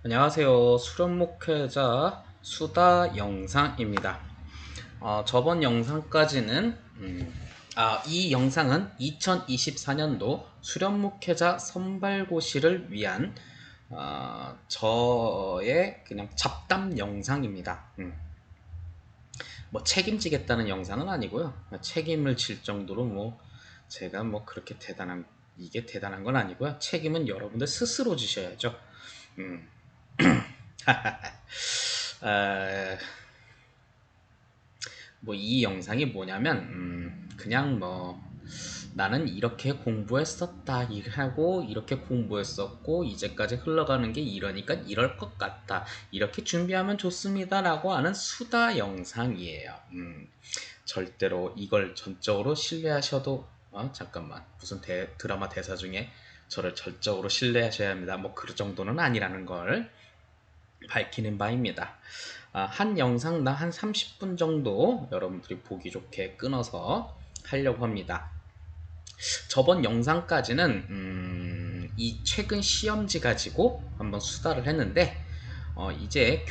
안녕하세요. 수련목회자 수다 영상입니다. 저번 영상까지는 이 영상은 2024년도 수련목회자 선발고시를 위한 저의 그냥 잡담 영상입니다. 뭐 책임지겠다는 영상은 아니고요. 책임을 질 정도로 뭐 제가 뭐 그렇게 이게 대단한 건 아니고요. 책임은 여러분들 스스로 지셔야죠. 음. 아, 뭐 이 영상이 뭐냐면 그냥 뭐 나는 이렇게 공부했었다 하고 이렇게 공부했었고 이제까지 흘러가는 게 이러니까 이럴 것 같다 이렇게 준비하면 좋습니다 라고 하는 수다 영상이에요. 절대로 이걸 전적으로 신뢰하셔도 잠깐만 무슨 드라마 대사 중에 저를 전적으로 신뢰하셔야 합니다 뭐 그 정도는 아니라는 걸 밝히는 바입니다. 한 영상당 한 30분 정도 여러분들이 보기 좋게 끊어서 하려고 합니다. 저번 영상까지는 이 최근 시험지 가지고 한번 수다를 했는데 이제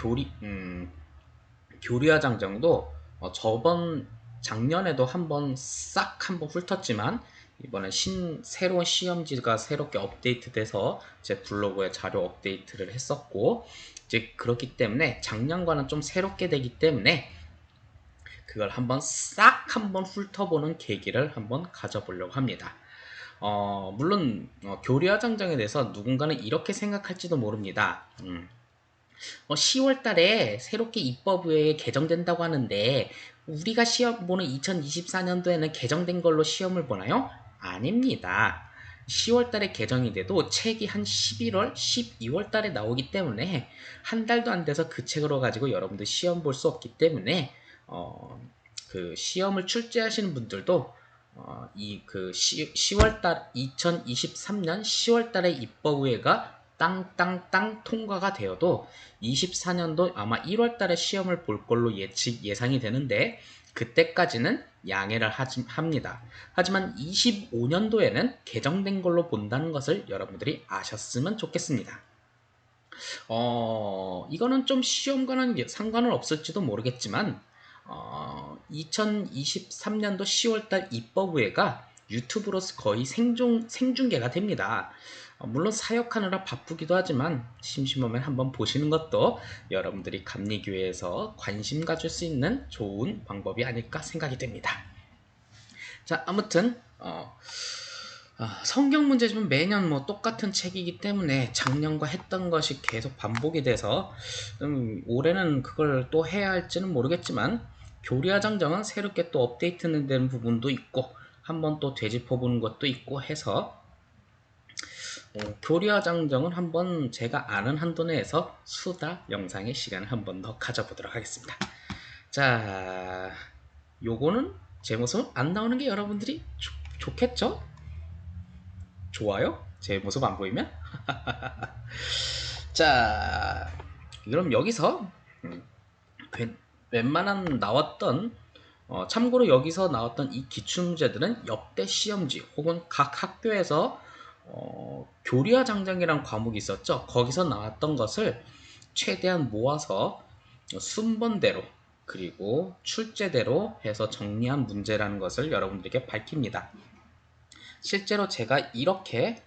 교리화장정도 저번 작년에도 한번 훑었지만 이번에 새로운 시험지가 새롭게 업데이트돼서 제 블로그에 자료 업데이트를 했었고 이제 그렇기 때문에 작년과는 좀 새롭게 되기 때문에 그걸 한번 훑어보는 계기를 한번 가져보려고 합니다. 물론 교리화장정에 대해서 누군가는 이렇게 생각할지도 모릅니다. 10월 달에 새롭게 입법에 개정된다고 하는데 우리가 시험 보는 2024년도에는 개정된 걸로 시험을 보나요? 아닙니다. 10월 달에 개정이 돼도 책이 한 11월, 12월 달에 나오기 때문에 한 달도 안 돼서 그 책으로 가지고 여러분들 시험 볼 수 없기 때문에 그 시험을 출제하시는 분들도 이 그 10월 달 2023년 10월 달에 입법의회가 땅땅땅 통과가 되어도 24년도 아마 1월 달에 시험을 볼 걸로 예상이 되는데 그때까지는 양해를 합니다. 하지만 25년도에는 개정된 걸로 본다는 것을 여러분들이 아셨으면 좋겠습니다. 이거는 좀 시험과는 상관은 없을지도 모르겠지만 2023년도 10월달 입법의회가 유튜브로서 거의 생중계가 됩니다. 물론 사역하느라 바쁘기도 하지만 심심하면 한번 보시는 것도 여러분들이 감리교회에서 관심 가질 수 있는 좋은 방법이 아닐까 생각이 됩니다. 자, 아무튼 성경 문제집은 매년 뭐 똑같은 책이기 때문에 작년과 했던 것이 계속 반복이 돼서 올해는 그걸 또 해야 할지는 모르겠지만 교리화장정은 새롭게 또 업데이트된 부분도 있고 한번 또 되짚어보는 것도 있고 해서 교리화장정은 한번 제가 아는 한도 내에서 수다 영상의 시간을 한번 더 가져보도록 하겠습니다. 자, 요거는 제 모습 안 나오는 게 여러분들이 좋겠죠? 좋아요? 제 모습 안 보이면? 자, 그럼 여기서 웬만한 나왔던 참고로 여기서 나왔던 이 기출문제들은 역대 시험지 혹은 각 학교에서 교리화 장정이라는 과목이 있었죠. 거기서 나왔던 것을 최대한 모아서 순번대로 그리고 출제대로 해서 정리한 문제라는 것을 여러분들에게 밝힙니다. 실제로 제가 이렇게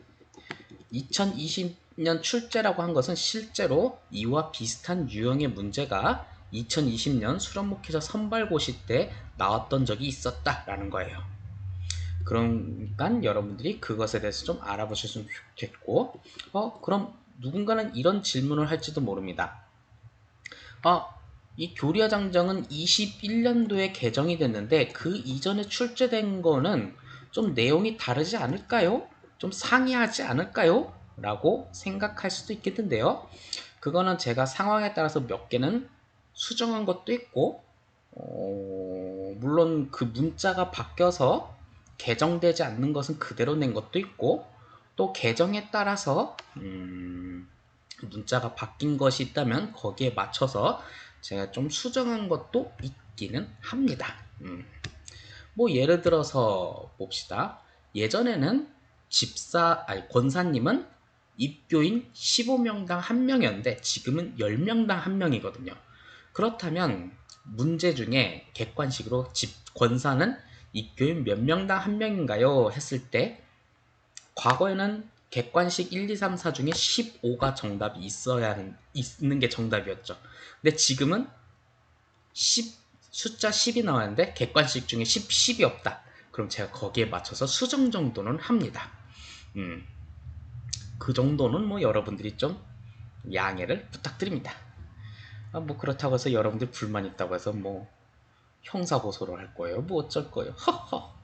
2020년 출제라고 한 것은 실제로 이와 비슷한 유형의 문제가 2020년 수련목회자 선발고시 때 나왔던 적이 있었다라는 거예요. 그러니까 여러분들이 그것에 대해서 좀 알아보셨으면 좋겠고 그럼 누군가는 이런 질문을 할지도 모릅니다. 이 교리화 장정은 21년도에 개정이 됐는데 그 이전에 출제된 거는 좀 내용이 다르지 않을까요? 좀 상이하지 않을까요? 라고 생각할 수도 있겠는데요. 그거는 제가 상황에 따라서 몇 개는 수정한 것도 있고 물론 그 문자가 바뀌어서 개정되지 않는 것은 그대로 낸 것도 있고 또 개정에 따라서 문자가 바뀐 것이 있다면 거기에 맞춰서 제가 좀 수정한 것도 있기는 합니다. 뭐 예를 들어서 봅시다. 예전에는 권사님은 입교인 15명당 1명이었는데 지금은 10명당 1명이거든요. 그렇다면 문제 중에 객관식으로 권사는 입교인 몇 명당 1명인가요? 했을 때 과거에는 객관식 1, 2, 3, 4 중에 15가 정답이 있는 게 정답이었죠. 근데 지금은 숫자 10이 나왔는데 객관식 중에 10이 없다. 그럼 제가 거기에 맞춰서 수정 정도는 합니다. 그 정도는 뭐 여러분들이 좀 양해를 부탁드립니다. 뭐 그렇다고 해서 여러분들 불만 있다고 해서 뭐 형사고소를 할 거예요. 뭐 어쩔 거예요. 허허.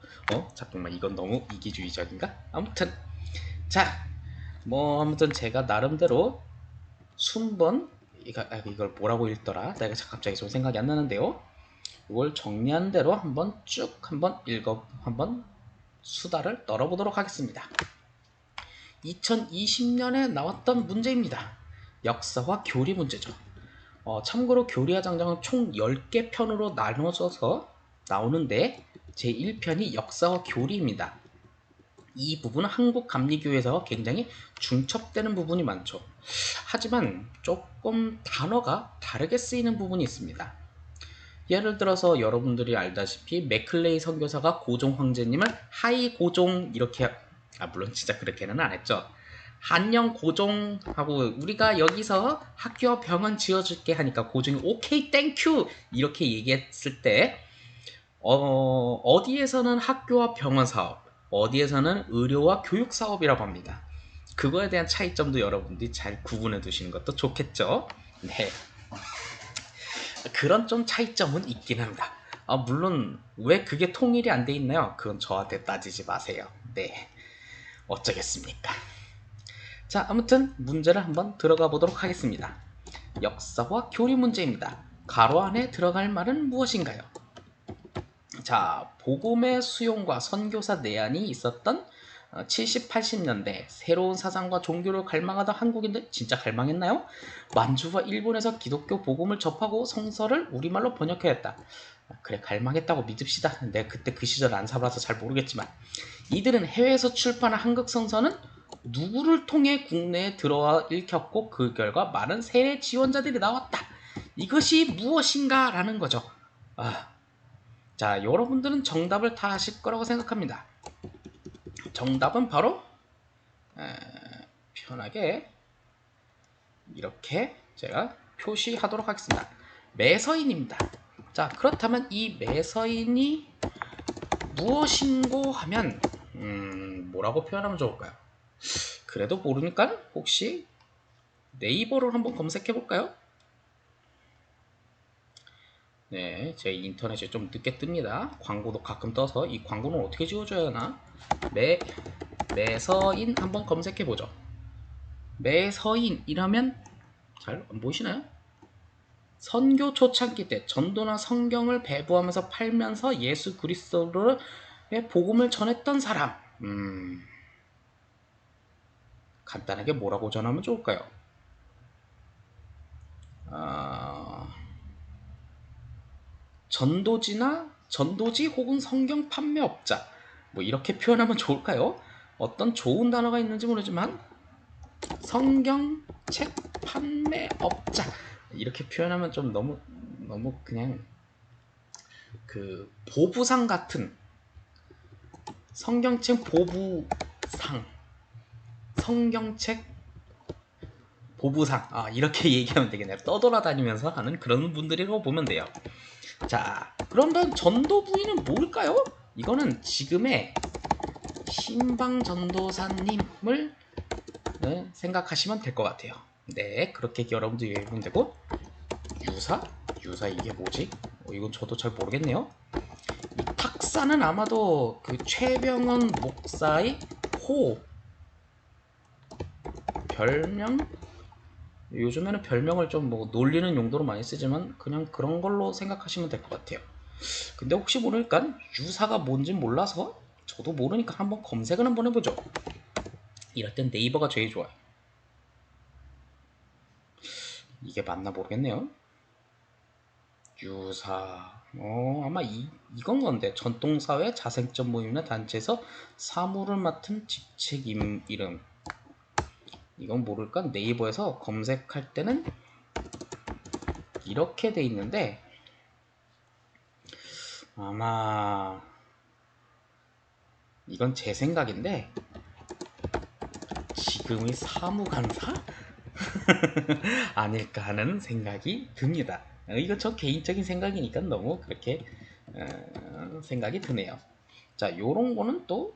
잠깐만, 이건 너무 이기주의적인가? 아무튼 자, 뭐 아무튼 제가 나름대로 순번 이걸 뭐라고 읽더라? 내가 갑자기 좀 생각이 안 나는데요. 이걸 정리한 대로 한번 한번 수다를 떨어보도록 하겠습니다. 2020년에 나왔던 문제입니다. 역사와 교리 문제죠. 참고로 교리와 장장은 총 10개 편으로 나눠져서 나오는데 제1편이 역사와 교리입니다. 이 부분은 한국감리교에서 굉장히 중첩되는 부분이 많죠. 하지만 조금 단어가 다르게 쓰이는 부분이 있습니다. 예를 들어서 여러분들이 알다시피 맥클레이 선교사가 고종 황제님을 하이 고종 이렇게, 물론 진짜 그렇게는 안 했죠. 한영 고종하고 우리가 여기서 학교와 병원 지어줄게 하니까 고종이 오케이 땡큐 이렇게 얘기했을 때 어디에서는 학교와 병원 사업, 어디에서는 의료와 교육 사업이라고 합니다. 그거에 대한 차이점도 여러분들이 잘 구분해 두시는 것도 좋겠죠. 네, 그런 좀 차이점은 있긴 합니다. 물론 왜 그게 통일이 안 돼 있나요? 그건 저한테 따지지 마세요. 네, 어쩌겠습니까. 자, 아무튼 문제를 한번 들어가 보도록 하겠습니다. 역사와 교리 문제입니다. 가로 안에 들어갈 말은 무엇인가요? 자, 복음의 수용과 선교사 내한이 있었던 70, 80년대 새로운 사상과 종교를 갈망하던 한국인들 진짜 갈망했나요? 만주와 일본에서 기독교 복음을 접하고 성서를 우리말로 번역해야 했다. 그래, 갈망했다고 믿읍시다. 내가 그때 그 시절 안 살아서 잘 모르겠지만 이들은 해외에서 출판한 한국 성서는 누구를 통해 국내에 들어와 읽혔고 그 결과 많은 세례 지원자들이 나왔다. 이것이 무엇인가 라는 거죠. 자, 여러분들은 정답을 다 아실 거라고 생각합니다. 정답은 바로 편하게 이렇게 제가 표시하도록 하겠습니다. 매서인입니다. 자, 그렇다면 이 매서인이 무엇인고 하면 뭐라고 표현하면 좋을까요? 그래도 모르니까 혹시 네이버를 한번 검색해 볼까요? 네, 제 인터넷이 좀 늦게 뜹니다. 광고도 가끔 떠서 이 광고는 어떻게 지워줘야 하나? 매서인 한번 검색해 보죠. 매서인이라면 잘 안 보이시나요? 선교 초창기 때 전도나 성경을 배부하면서 팔면서 예수 그리스도의 복음을 전했던 사람. 간단하게 뭐라고 전하면 좋을까요? 전도지 혹은 성경 판매업자, 뭐 이렇게 표현하면 좋을까요? 어떤 좋은 단어가 있는지 모르지만 성경책 판매업자 이렇게 표현하면 좀 너무 그냥 그 보부상 같은, 성경책 보부상, 성경책 보부상, 이렇게 얘기하면 되겠네요. 떠돌아다니면서 하는 그런 분들이라고 보면 돼요. 자, 그러면 전도 부인은 뭘까요? 이거는 지금의 신방 전도사님을 생각하시면 될 것 같아요. 네, 그렇게 여러분들 이해하면 되고, 유사 이게 뭐지? 이건 저도 잘 모르겠네요. 이 탁사는 아마도 그 최병원 목사의 별명? 요즘에는 별명을 좀 뭐 놀리는 용도로 많이 쓰지만 그냥 그런 걸로 생각하시면 될 것 같아요. 근데 혹시 모르니까 유사가 뭔지 몰라서, 저도 모르니까 한번 검색을 한번 해보죠. 이럴 땐 네이버가 제일 좋아요. 이게 맞나 모르겠네요. 유사, 아마 이건 건데, 전통사회 자생점 모임이나 단체에서 사무를 맡은 직책 이름. 이건 모를까? 네이버에서 검색할 때는 이렇게 돼 있는데 아마 이건 제 생각인데 지금의 사무간사? 아닐까 하는 생각이 듭니다. 이건 저 개인적인 생각이니까 너무 그렇게 생각이 드네요. 자, 요런 거는 또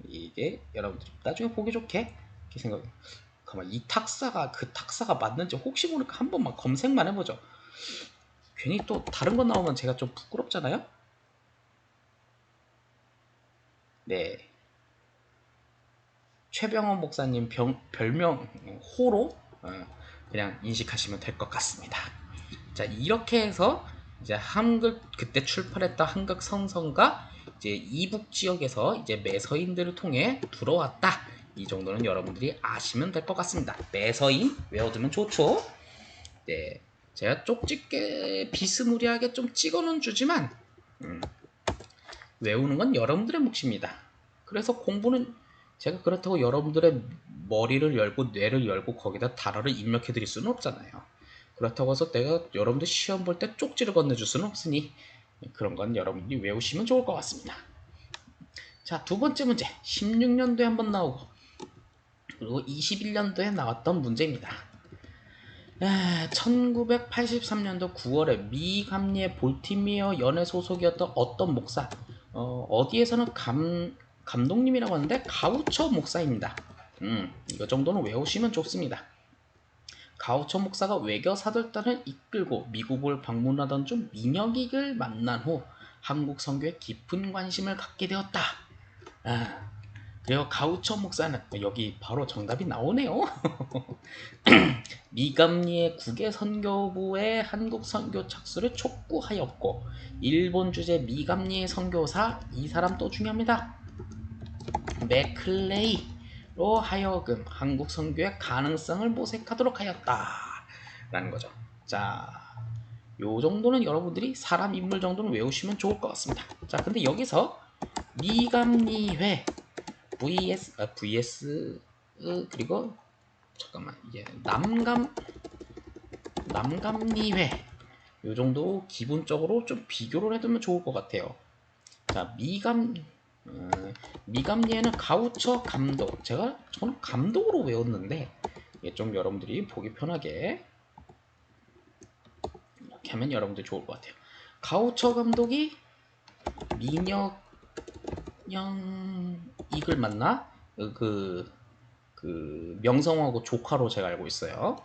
이게 여러분들이 나중에 보기 좋게 이렇게 생각. 가만 이 탁사가 그 탁사가 맞는지 혹시 모르니까 한 번만 검색만 해보죠. 괜히 또 다른 거 나오면 제가 좀 부끄럽잖아요. 네, 최병원 목사님 별명 호로 그냥 인식하시면 될 것 같습니다. 자, 이렇게 해서 이제 한글 그때 출판했던 한국 성서가 이제 이북 지역에서 이제 매서인들을 통해 들어왔다. 이 정도는 여러분들이 아시면 될 것 같습니다. 매서인 외워두면 좋죠. 네, 제가 쪽집게 비스무리하게 좀 찍어는 주지만 외우는 건 여러분들의 몫입니다. 그래서 공부는 제가 그렇다고 여러분들의 머리를 열고 뇌를 열고 거기다 단어를 입력해 드릴 수는 없잖아요. 그렇다고 해서 내가 여러분들 시험 볼 때 쪽지를 건네줄 수는 없으니 그런 건 여러분들이 외우시면 좋을 것 같습니다. 자, 두 번째 문제 16년도에 한번 나오고 그리고 21년도에 나왔던 문제입니다. 1983년도 9월에 미 감리의 볼티미어 연회 소속이었던 어떤 목사 어디에서는 감독님이라고 하는데 가우처 목사입니다. 이거 정도는 외우시면 좋습니다. 가우처 목사가 외교 사절단을 이끌고 미국을 방문하던 중 민혁익을 만난 후 한국 선교에 깊은 관심을 갖게 되었다. 그리고 가우처 목사는 여기 바로 정답이 나오네요. 미감리의 국외 선교부의 한국 선교 착수를 촉구하였고 일본 주재 미감리의 선교사 이 사람 또 중요합니다. 맥클레이로 하여금 한국 선교의 가능성을 모색하도록 하였다 라는 거죠. 자, 요 정도는 여러분들이 사람 인물 정도는 외우시면 좋을 것 같습니다. 자, 근데 여기서 미감리회 vs 그리고 잠깐만 이게 남감리회 요 정도 기본적으로 좀 비교를 해두면 좋을 것 같아요. 자, 미감리에는 가우처 감독 저는 감독으로 외웠는데 이게 좀 여러분들이 보기 편하게 이렇게 하면 여러분들 좋을 것 같아요. 가우처 감독이 민혁익을 만나 그 명성하고 조카로 제가 알고 있어요.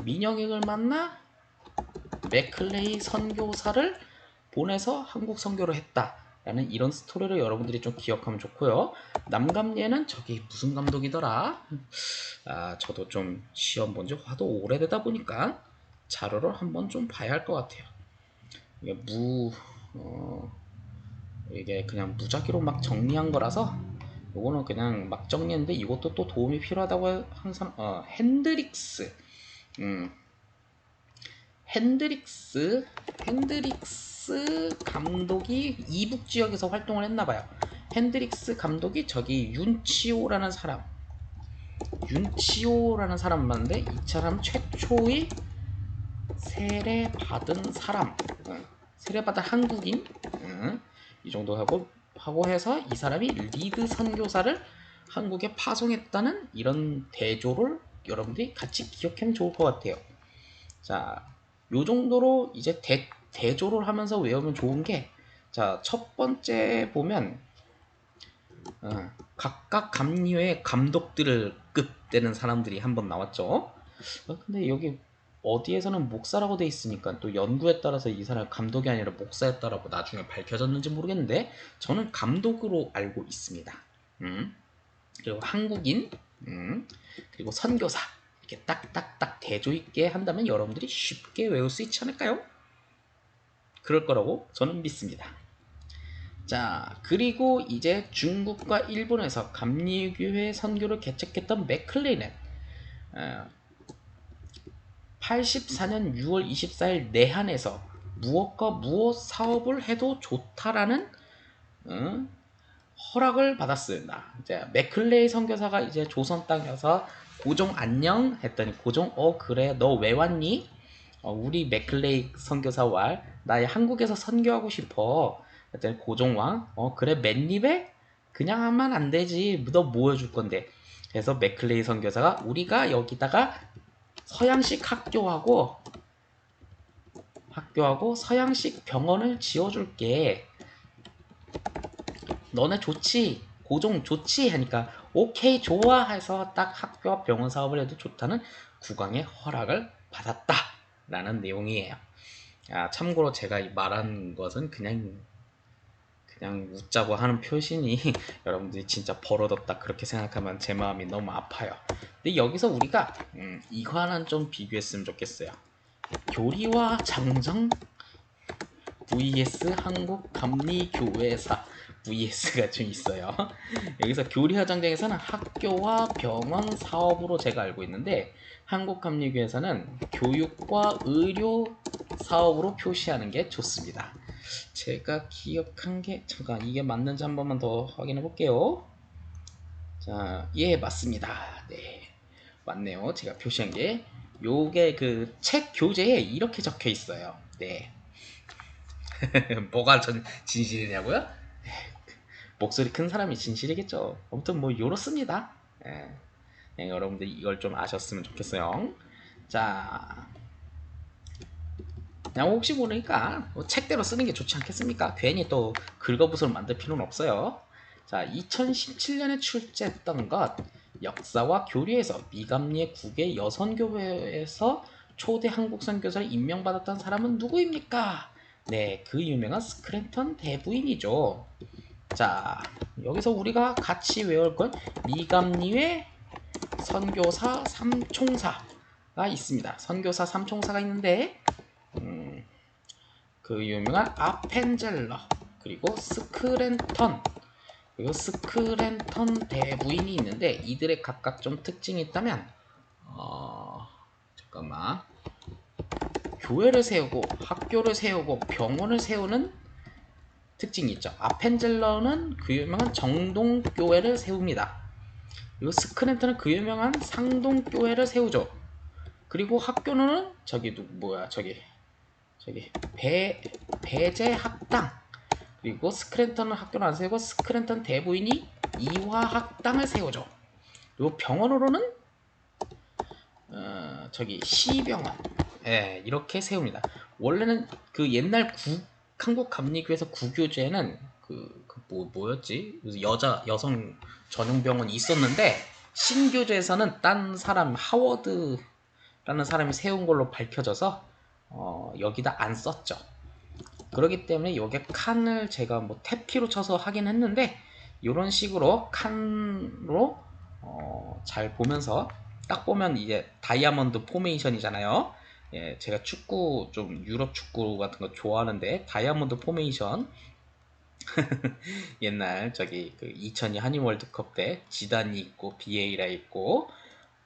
민혁익을 만나 맥클레이 선교사를 보내서 한국 선교를 했다라는 이런 스토리를 여러분들이 좀 기억하면 좋고요. 남감리에는 저기 무슨 감독이더라? 저도 좀 시험 본 지 하도 오래되다 보니까 자료를 한번 좀 봐야 할 것 같아요. 이게 이게 그냥 무작위로 막 정리한 거라서 요거는 그냥 막 정리했는데 이것도 또 도움이 필요하다고 항상 핸드릭스 감독이 이북 지역에서 활동을 했나봐요. 핸드릭스 감독이 저기 윤치호라는 사람 맞는데 이 사람 최초의 세례받은 사람, 세례받은 한국인, 이 정도 하고 해서 이 사람이 리드 선교사를 한국에 파송했다는 이런 대조를 여러분들이 같이 기억하면 좋을 것 같아요. 자, 요 정도로 이제 대조를 하면서 외우면 좋은 게, 자, 첫 번째 보면, 각각 감리회 감독들을 급되는 사람들이 한번 나왔죠. 근데 여기 어디에서는 목사라고 돼 있으니까 또 연구에 따라서 이 사람 감독이 아니라 목사였다라고 나중에 밝혀졌는지 모르겠는데 저는 감독으로 알고 있습니다. 그리고 한국인, 그리고 선교사 이렇게 딱딱딱 대조 있게 한다면 여러분들이 쉽게 외울 수 있지 않을까요? 그럴 거라고 저는 믿습니다. 자, 그리고 이제 중국과 일본에서 감리교회 선교를 개척했던 맥클레이는 84년 6월 24일 내한에서 무엇과 무엇 사업을 해도 좋다라는 허락을 받았습니다. 이제 맥클레이 선교사가 이제 조선 땅에서 고종 안녕 했더니 고종 그래 너 왜 왔니? 우리 맥클레이 선교사와 나 한국에서 선교하고 싶어. 했더니 고종왕 그래 맨입에 그냥 하면 안 되지. 너 뭐 해줄 건데? 그래서 맥클레이 선교사가 우리가 여기다가 서양식 학교하고 서양식 병원을 지어줄게. 너네 좋지? 고종 좋지? 하니까 오케이 좋아 해서 딱 학교와 병원 사업을 해도 좋다는 국왕의 허락을 받았다 라는 내용이에요. 참고로 제가 말한 것은 그냥 웃자고 하는 표시니 여러분들이 진짜 버릇없다 그렇게 생각하면 제 마음이 너무 아파요. 근데 여기서 우리가 이거 하나는 좀 비교했으면 좋겠어요. 교리와 장정 vs 한국감리교회사 vs가 좀 있어요. 여기서 교리와 장정에서는 학교와 병원 사업으로 제가 알고 있는데 한국감리교회에서는 교육과 의료 사업으로 표시하는 게 좋습니다. 제가 기억한 게 잠깐 이게 맞는지 한 번만 더 확인해 볼게요. 자, 예 맞습니다. 네 맞네요. 제가 표시한 게 요게 그 책 교재에 이렇게 적혀 있어요. 네. 뭐가 진실이냐고요? 목소리 큰 사람이 진실이겠죠. 아무튼 뭐 요렇습니다. 예. 예, 여러분들 이걸 좀 아셨으면 좋겠어요. 자, 그냥 혹시 모르니까 뭐 책대로 쓰는 게 좋지 않겠습니까? 괜히 또 긁어부스로 만들 필요는 없어요. 자, 2017년에 출제했던 것 역사와 교리에서 미감리의 국외 여선교회에서 초대 한국 선교사를 임명받았던 사람은 누구입니까? 네, 그 유명한 스크랜턴 대부인이죠. 자, 여기서 우리가 같이 외울 건 미감리의 선교사 삼총사가 있습니다. 선교사 삼총사가 있는데 그 유명한 아펜젤러 그리고 스크랜턴 대부인이 있는데 이들의 각각 좀 특징이 있다면 잠깐만 교회를 세우고 학교를 세우고 병원을 세우는 특징이 있죠. 아펜젤러는 그 유명한 정동교회를 세웁니다. 그리고 스크랜턴은 그 유명한 상동교회를 세우죠. 그리고 학교는 배제학당 그리고 스크랜턴은 학교를 안 세우고 스크랜턴 대부인이 이화학당을 세우죠. 그리고 병원으로는 시병원 이렇게 세웁니다. 원래는 그 옛날 한국 감리교에서 구교제는 뭐였지? 여성 전용 병원이 있었는데 신교제에서는 딴 사람 하워드라는 사람이 세운 걸로 밝혀져서 여기다 안 썼죠. 그렇기 때문에 여기에 칸을 제가 뭐 탭키로 쳐서 하긴 했는데 이런 식으로 칸으로 잘 보면서 딱 보면 이제 다이아몬드 포메이션이잖아요. 예, 제가 축구 좀 유럽 축구 같은 거 좋아하는데 다이아몬드 포메이션 옛날 그 2002 한일 월드컵 때 지단이 있고 비에이라 있고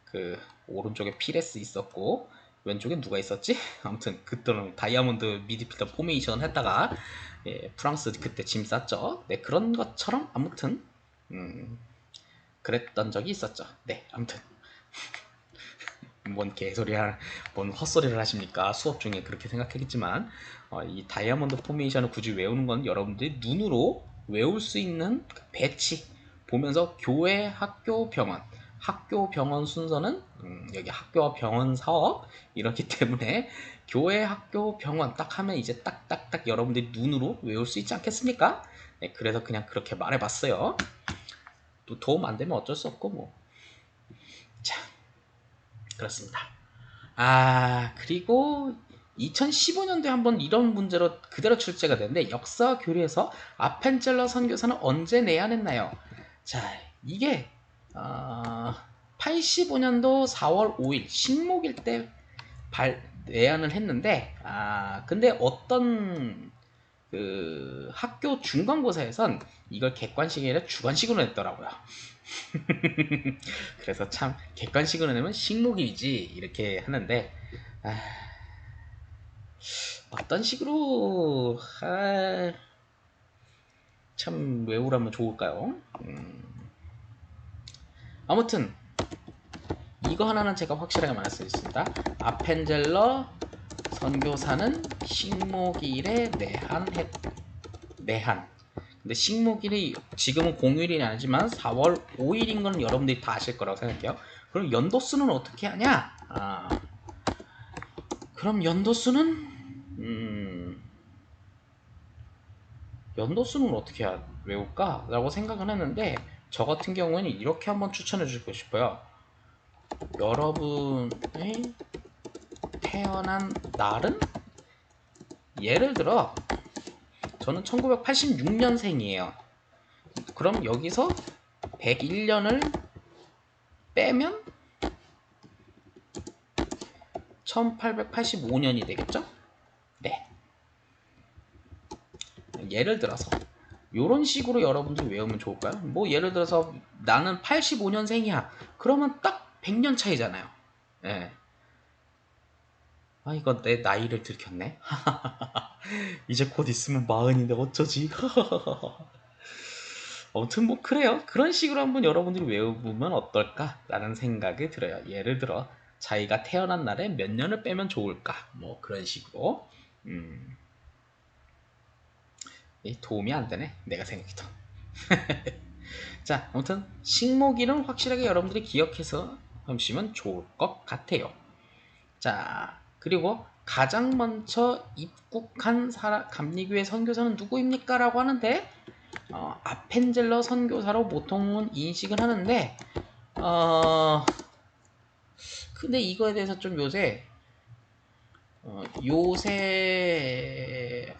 그 오른쪽에 피레스 있었고 왼쪽에 누가 있었지? 아무튼 그때는 다이아몬드 미드필더 포메이션 했다가 프랑스 그때 짐 쌌죠. 네 그런 것처럼 아무튼 그랬던 적이 있었죠. 네 아무튼 뭔 헛소리를 하십니까? 수업 중에 그렇게 생각했겠지만 이 다이아몬드 포메이션을 굳이 외우는 건 여러분들이 눈으로 외울 수 있는 배치 보면서 교회, 학교, 병원 순서는 여기 학교와 병원 사업 이렇기 때문에 교회, 학교, 병원 딱 하면 이제 딱딱딱 여러분들이 눈으로 외울 수 있지 않겠습니까? 네, 그래서 그냥 그렇게 말해봤어요. 또 도움 안 되면 어쩔 수 없고 뭐. 자, 그렇습니다. 그리고 2015년도에 한번 이런 문제로 그대로 출제가 됐는데 역사 교리에서 아펜젤러 선교사는 언제 내한했나요? 자, 이게 85년도 4월 5일 식목일 때 내한을 했는데 근데 어떤 그 학교 중간고사에선 이걸 객관식이 아니라 주관식으로 냈더라고요. 그래서 참 객관식으로 내면 식목일이지 이렇게 하는데 어떤 식으로 참 외우라면 좋을까요? 아무튼 이거 하나는 제가 확실하게 말할 수 있습니다. 아펜젤러 선교사는 식목일에 내한. 근데 식목일이 지금은 공휴일이 아니지만 4월 5일인 건 여러분들이 다 아실 거라고 생각해요. 그럼 연도수는 어떻게 하냐? 그럼 연도수는 어떻게 외울까? 라고 생각을 했는데 저 같은 경우에는 이렇게 한번 추천해 주고 싶어요. 여러분의 태어난 날은? 예를 들어 저는 1986년생이에요. 그럼 여기서 101년을 빼면 1885년이 되겠죠? 네. 예를 들어서 이런 식으로 여러분들이 외우면 좋을까요? 뭐 예를 들어서 나는 85년생이야. 그러면 딱 100년 차이잖아요. 예. 아 이거 내 나이를 들켰네. 이제 곧 있으면 40인데 어쩌지? 아무튼 뭐 그래요. 그런 식으로 한번 여러분들이 외워보면 어떨까라는 생각이 들어요. 예를 들어 자기가 태어난 날에 몇 년을 빼면 좋을까? 뭐 그런 식으로. 도움이 안 되네. 내가 생각해도. 자, 아무튼 식목일은 확실하게 여러분들이 기억해서 하시면 좋을 것 같아요. 자, 그리고 가장 먼저 입국한 감리교회 선교사는 누구입니까? 라고 하는데 아펜젤러 선교사로 보통은 인식을 하는데 근데 이거에 대해서 좀 요새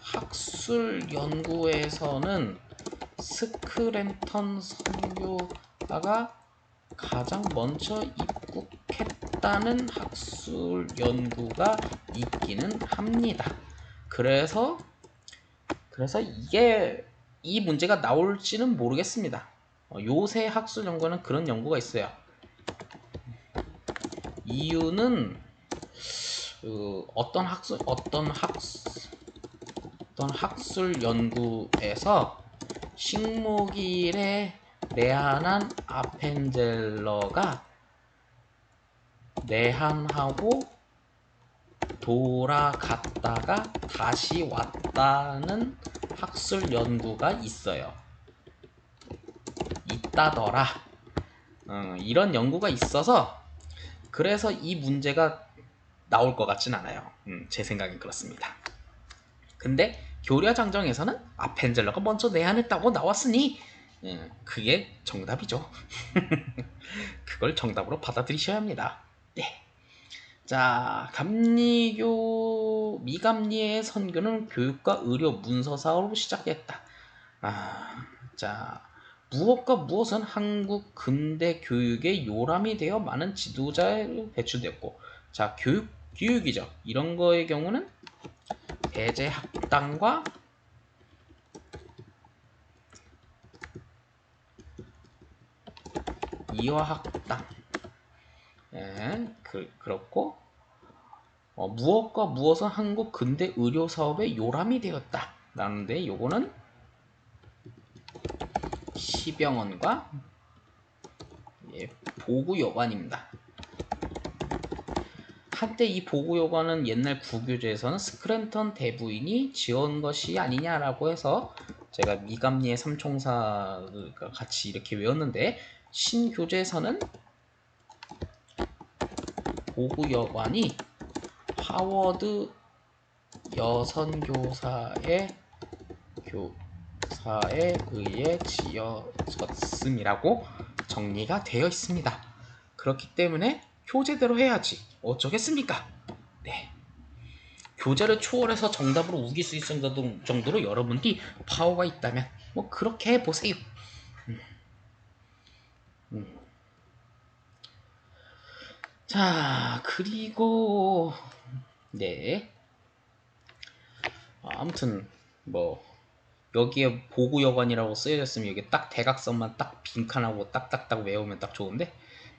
학술 연구에서는 스크랜턴 선교사가 가장 먼저 입국했다는 학술 연구가 있기는 합니다. 그래서 이 문제가 나올지는 모르겠습니다. 요새 학술 연구는 그런 연구가 있어요. 이유는 어떤 학술 연구에서 식목일에 내한한 아펜젤러가 내한하고 돌아갔다가 다시 왔다는 학술 연구가 있다더라. 이런 연구가 있어서 그래서 이 문제가 나올 것 같진 않아요. 제 생각엔 그렇습니다. 근데 교리와 장정에서는 아펜젤러가 먼저 내한했다고 나왔으니 그게 정답이죠. 그걸 정답으로 받아들이셔야 합니다. 네. 자, 미감리의 선교는 교육과 의료 문서 사업으로 시작됐다. 자, 무엇과 무엇은 한국 근대 교육의 요람이 되어 많은 지도자로 배출됐고, 자, 교육이죠. 이런 거의 경우는 배제학당과 이화학당. 그렇고 무엇과 무엇은 한국 근대 의료 사업의 요람이 되었다. 라는데 요거는 시병원과 보구여관입니다. 한때 이 보구여관은 옛날 구교재에서는 스크랜턴 대부인이 지은 것이 아니냐라고 해서 제가 미감리의 삼총사가 같이 이렇게 외웠는데 신교재에서는 보구여관이 하워드 여선교사의 의해 지어졌음이라고 정리가 되어 있습니다. 그렇기 때문에 교재대로 해야지 어쩌겠습니까? 네. 교재를 초월해서 정답으로 우길 수 있을 정도로 여러분들이 파워가 있다면 뭐 그렇게 해보세요. 자, 그리고 네. 아무튼 뭐 여기에 보구여관이라고 쓰여졌으면 여기 딱 대각선만 딱 빈칸하고 딱딱딱 외우면 딱 좋은데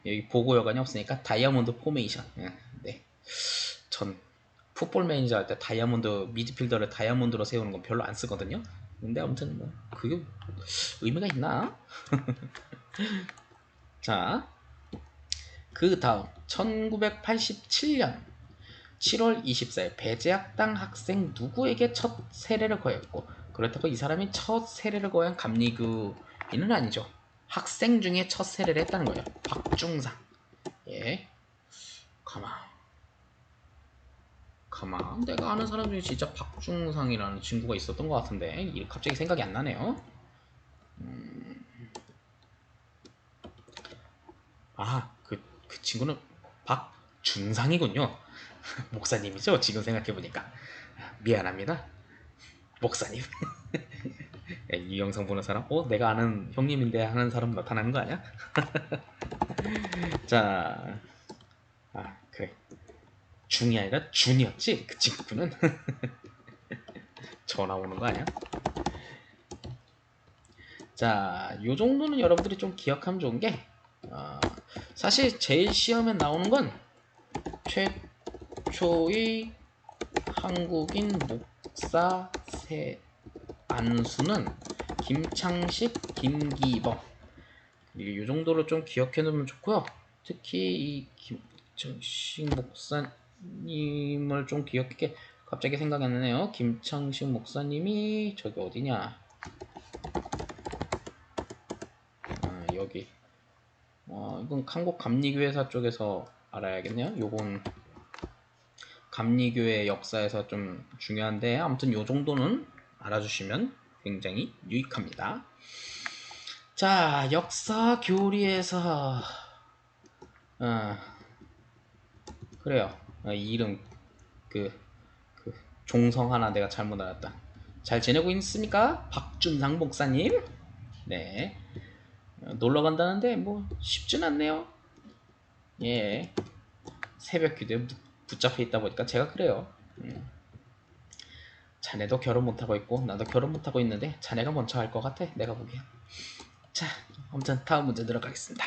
여기 보구여관이 없으니까 다이아몬드 포메이션. 네. 전 풋볼 매니저 할 때 다이아몬드 미드필더를 다이아몬드로 세우는 건 별로 안 쓰거든요. 근데 아무튼 뭐 그게 의미가 있나? 자, 그 다음 1987년 7월 24일 배제학당 학생 누구에게 첫 세례를 거했고, 그렇다고 이 사람이 첫 세례를 거한 감리교인은 아니죠. 학생 중에 첫 세례를 했다는 거예요. 박중상. 예, 가만 내가 아는 사람 중에 진짜 박중상이라는 친구가 있었던 것 같은데 갑자기 생각이 안 나네요. 그 친구는 박준상이군요. 목사님이죠, 지금 생각해보니까. 미안합니다, 목사님. 이 영상 보는 사람, 내가 아는 형님인데 하는 사람 나타나는 거 아니야? 자, 그래. 중이 아니라 준이었지, 그 친구는. 전화 오는 거 아니야? 자, 요 정도는 여러분들이 좀 기억하면 좋은 게, 사실 제일 시험에 나오는 건 최초의 한국인 목사 안수는 김창식, 김기범. 이 정도로 좀 기억해 놓으면 좋고요. 특히 이 김창식 목사님을 좀 기억해. 갑자기 생각이 안 나네요. 김창식 목사님이 저기 어디냐? 여기. 이건 한국 감리교회사 쪽에서 알아야겠네요. 요건 감리교회 역사에서 좀 중요한데, 아무튼 요 정도는 알아주시면 굉장히 유익합니다. 자, 역사 교리에서 그래요. 이 이름 그 종성 하나 내가 잘못 알았다. 잘 지내고 있습니까, 박준상 목사님? 네. 놀러 간다는데 뭐 쉽진 않네요. 예. 새벽 기도에 붙잡혀 있다 보니까 제가 그래요. 자네도 결혼 못하고 있고 나도 결혼 못하고 있는데 자네가 먼저 할 것 같아, 내가 보기엔. 자, 아무튼 다음 문제 들어가겠습니다.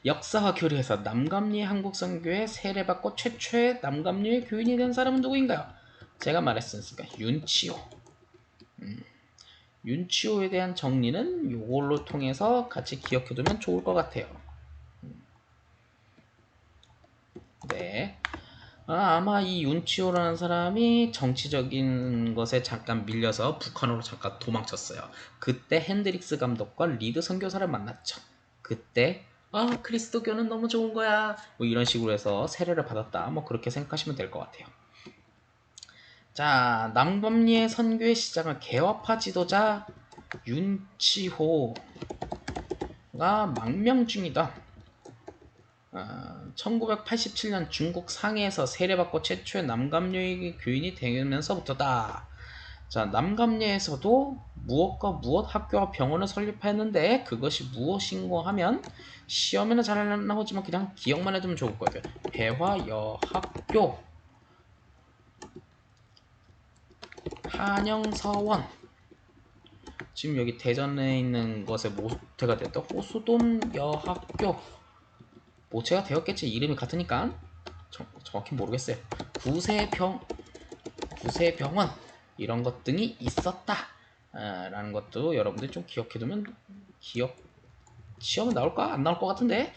역사와 교리에서 남감리 한국선교회 세례받고 최초의 남감리의 교인이 된 사람은 누구인가요? 제가 말했으니까 윤치호. 윤치호에 대한 정리는 요걸로 통해서 같이 기억해두면 좋을 것 같아요. 네. 아마 이 윤치호라는 사람이 정치적인 것에 잠깐 밀려서 북한으로 잠깐 도망쳤어요. 그때 핸드릭스 감독과 리드 선교사를 만났죠. 그때 그리스도교는 너무 좋은 거야, 뭐 이런 식으로 해서 세례를 받았다, 뭐 그렇게 생각하시면 될 것 같아요. 자, 남감리의 선교의 시작은 개화파 지도자 윤치호가 망명 중이다. 1987년 중국 상해에서 세례받고 최초의 남감녀의 교인이 되면서부터다. 자, 남감녀에서도 무엇과 무엇 학교와 병원을 설립했는데 그것이 무엇인고 하면 시험에는 잘 안 나오지만 그냥 기억만 해두면 좋을 거예요. 배화여학교, 한영서원, 지금 여기 대전에 있는 것에 모태가 됐던 호수돔 여학교, 모체가 되었겠지, 이름이 같으니까. 정확히 모르겠어요. 구세병원, 이런 것 등이 있었다 라는 것도 여러분들 좀 기억해두면, 시험은 나올까? 안 나올 것 같은데?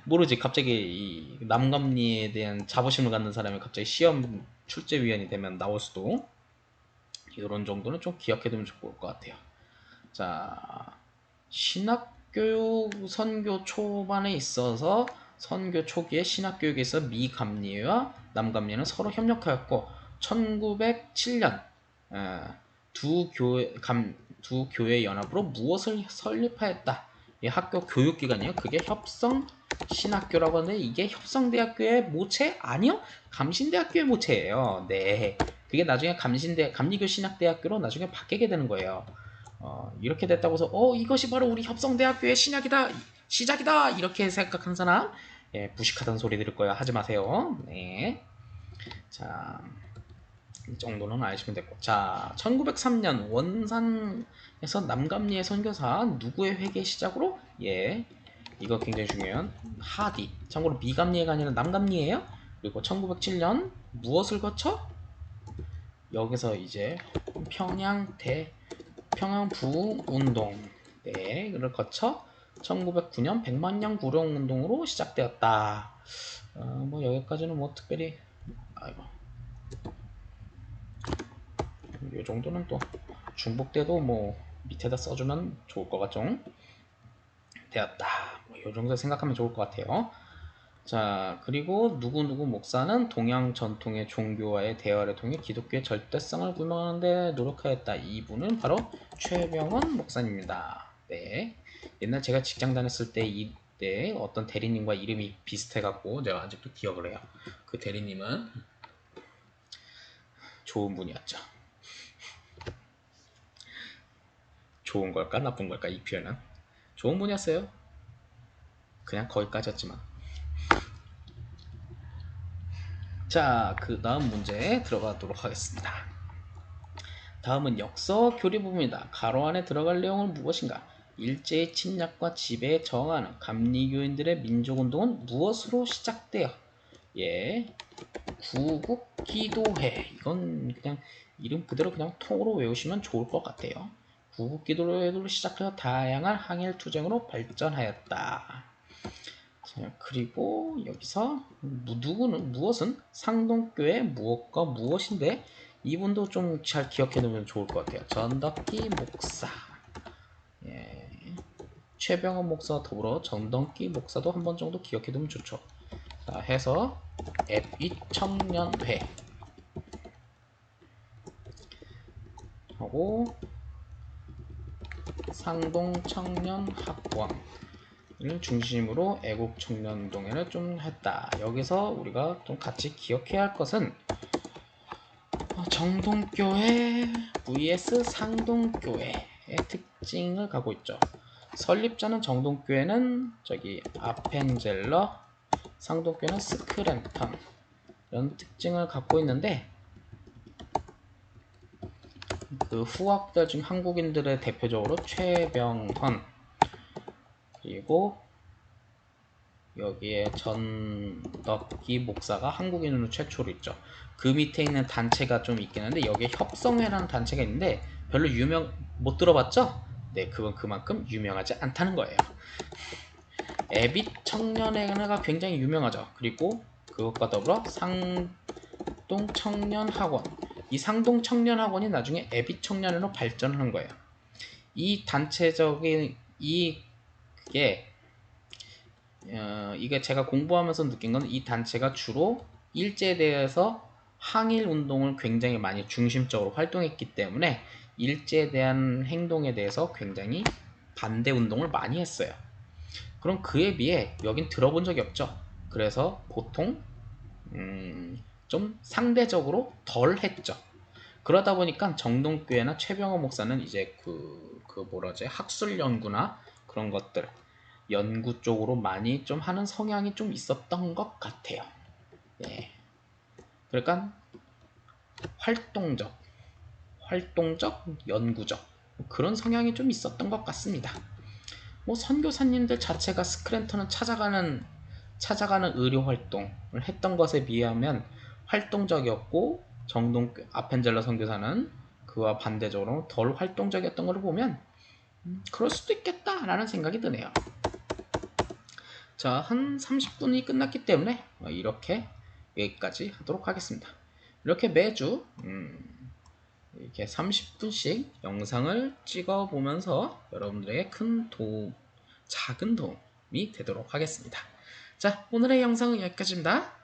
모르지. 갑자기 이 남감리에 대한 자부심을 갖는 사람이 갑자기 시험 출제위원이 되면 나올 수도. 이런 정도는 좀 기억해두면 좋을 것 같아요. 자, 신학교육 선교 초반에 있어서 선교 초기에 신학교육에 있어 미감리와 남감리는 서로 협력하였고 1907년 두 교회 연합으로 무엇을 설립하였다. 이 학교 교육기관이에요. 그게 협성 신학교라고 하는데 이게 협성대학교의 모체? 아니요, 감신대학교의 모체예요. 네, 그게 나중에 감리교 신학대학교로 나중에 바뀌게 되는 거예요. 이렇게 됐다고 해서 이것이 바로 우리 협성대학교의 시작이다 이렇게 생각한 사람, 예, 무식하다는 소리 들을 거예요. 하지 마세요. 네. 자, 이 정도는 아시면 됐고. 자, 1903년 원산에서 남감리의 선교사 누구의 회개 시작으로? 예, 이거 굉장히 중요한 하디. 참고로 미감리가 아니라 남감리예요. 그리고 1907년 무엇을 거쳐? 여기서 이제 평양 부운동 를 거쳐 1909년 100만년 구룡운동으로 시작되었다. 뭐 여기까지는 뭐 특별히 아이고 이 정도는 또 중복돼도 뭐 밑에다 써주면 좋을 것 같죠? 되었다. 뭐이 정도 생각하면 좋을 것 같아요. 자, 그리고 누구누구 목사는 동양 전통의 종교와의 대화를 통해 기독교의 절대성을 규명하는 데 노력하였다. 이분은 바로 최병원 목사님입니다. 네. 옛날 제가 직장 다녔을 때 이때 어떤 대리님과 이름이 비슷해갖고 제가 아직도 기억을 해요. 그 대리님은 좋은 분이었죠. 좋은 걸까 나쁜 걸까 이 표현은 좋은 분이었어요. 그냥 거기까지였지만. 자, 그 다음 문제 들어가도록 하겠습니다. 다음은 역서 교리 부분이다. 가로 안에 들어갈 내용은 무엇인가? 일제의 침략과 지배에 저항하는 감리교인들의 민족운동은 무엇으로 시작되어? 예, 구국기도회. 이건 그냥 이름 그대로 그냥 통으로 외우시면 좋을 것 같아요. 구국기도회로 시작해서 다양한 항일투쟁으로 발전하였다. 자, 그리고 여기서 누구는 무엇은 상동교회 무엇과 무엇인데 이분도 좀 잘 기억해 두면 좋을 것 같아요. 전덕기 목사, 예, 최병원 목사와 더불어 전덕기 목사도 한 번 정도 기억해 두면 좋죠. 자, 해서 앱이청년회 하고 상동청년학원 을 중심으로 애국청년운동회를 좀 했다. 여기서 우리가 좀 같이 기억해야 할 것은 정동교회 vs 상동교회의 특징을 갖고 있죠. 설립자는 정동교회는 저기 아펜젤러, 상동교회는 스크랜턴 이런 특징을 갖고 있는데 그 후학들 중 한국인들의 대표적으로 최병헌 그리고 여기에 전덕기 목사가 한국인으로 최초로 있죠. 그 밑에 있는 단체가 좀 있긴 한데 여기에 협성회라는 단체가 있는데 별로 못 들어봤죠? 네, 그건 그만큼 유명하지 않다는 거예요. 애빗 청년회가 굉장히 유명하죠. 그리고 그것과 더불어 상동 청년학원, 이 상동 청년학원이 나중에 애빗 청년회로 발전을 한 거예요. 이 단체적인 이게 제가 공부하면서 느낀 건 이 단체가 주로 일제에 대해서 항일 운동을 굉장히 많이 중심적으로 활동했기 때문에 일제에 대한 행동에 대해서 굉장히 반대 운동을 많이 했어요. 그럼 그에 비해 여긴 들어본 적이 없죠. 그래서 보통 좀 상대적으로 덜 했죠. 그러다 보니까 정동교회나 최병호 목사는 이제 학술 연구나 그런 것들 연구 쪽으로 많이 좀 하는 성향이 좀 있었던 것 같아요. 예. 그러니까 활동적, 연구적 그런 성향이 좀 있었던 것 같습니다. 뭐 선교사님들 자체가 스크랜턴을 찾아가는 의료 활동을 했던 것에 비하면 활동적이었고 정동 아펜젤러 선교사는 그와 반대적으로 덜 활동적이었던 걸 보면 그럴 수도 있겠다라는 생각이 드네요. 자, 한 30분이 끝났기 때문에 이렇게 여기까지 하도록 하겠습니다. 이렇게 매주 이렇게 30분씩 영상을 찍어 보면서 여러분들에게 작은 도움이 되도록 하겠습니다. 자, 오늘의 영상은 여기까지입니다.